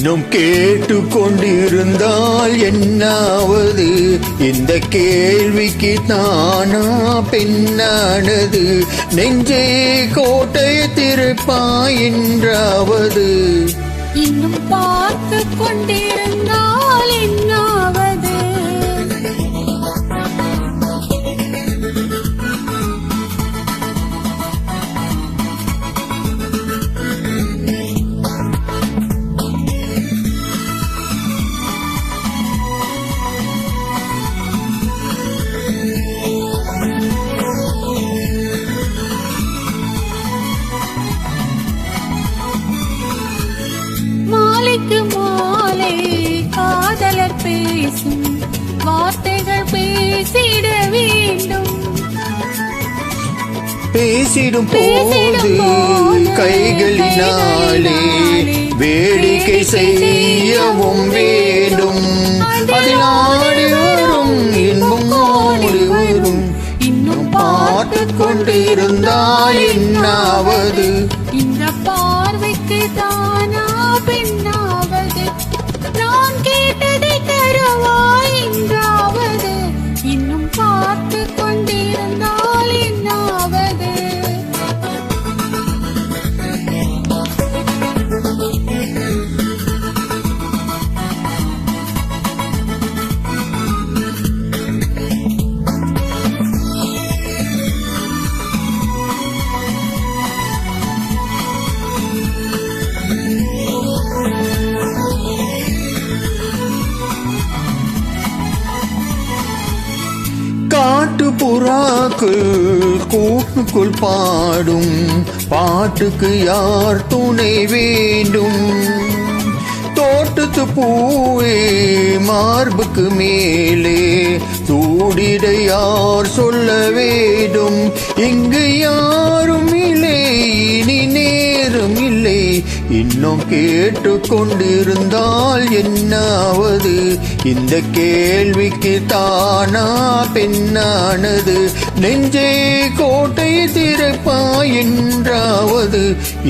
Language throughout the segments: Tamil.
இன்னும் கேட்டு கொண்டிருந்தால் என்னாவது? இந்த கேள்விக்கு தானா பெண்ணானது? நெஞ்சே கோட்டையை திறப்பாய் என்றாவது? இன்னும் பார்த்து கொண்டிருந்தால் என்னாவது? மாலை காதலர் பேசும் வார்த்தைகள் பேசிட வேண்டும். பேசிடும் போது கைகளினாலே வேடிக்கை செய்யவும் வேண்டும். அதில் ஆடி வரும் இன்பம் ஓடி வரும். இன்னும் பார்த்து கொண்டிருந்தால் என்னாவது? இந்த பார்வைக்கு தானா பெண்ணாவது? நான் கேட்டதை தருவாய் என்றாவது? இன்னும் பார்த்து கொண்டிருந்தால் என்னாவது? காட்டு புறாக்கள் கூட்டுக்குள் பாடும் பாட்டுக்கு யார் துணை வேண்டும்? தோட்டத்து பூவே மார்புக்கு மேலே சூடிட யார் சொல்ல வேண்டும்? இங்கு யாரும் இல்லை, இனி நேரம் இல்லை. இன்னும் கேட்டு கொண்டிருந்தால் என்னாவது? இந்த கேள்விக்கு தானா பெண்ணானது? நெஞ்சே கோட்டை திறப்பாய் என்றாவது?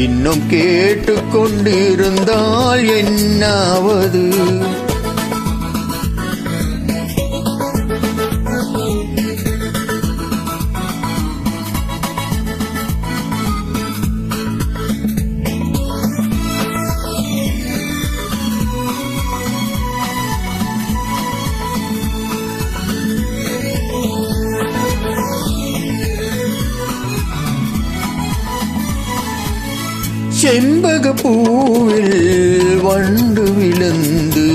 இன்னும் கேட்டு கொண்டிருந்தால் என்னாவது? செம்பக பூவில் வண்டு விழுந்து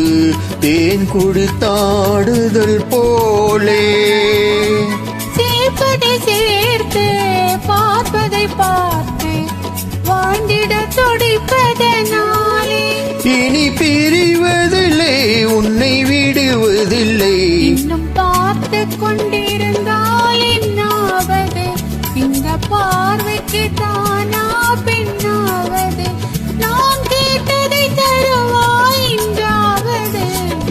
தேன் குடித்தாடுதல் போலே சேர்ப்பதை சேர்த்து பார்ப்பதை பார்த்து வாழ்ந்திட துடிப்பதனாலே இனி பிரிவதில்லை, உன்னை விடுவதில்லை. இன்னும் பார்த்து கொண்டிருந்தால் என்னாவது? இந்த பார்வைக்கு தானா பெண்ணாவது? நான் கேட்டதை தருவாய் என்றாவது?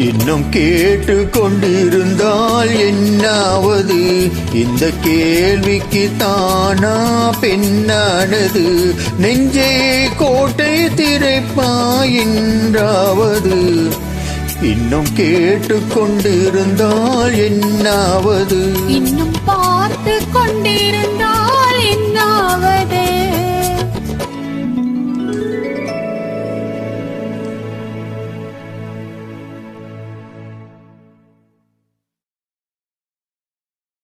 இன்னும் கேட்டு கொண்டிருந்தால் என்னாவது? இந்த கேள்விக்கு தானா பெண்ணானது? நெஞ்சே கோட்டை திறப்பாய் என்றாவது? இன்னும் கேட்டு கொண்டிருந்தால் என்னாவது? இன்னும் பார்த்து கொண்டிருந்தால் என்னாவது?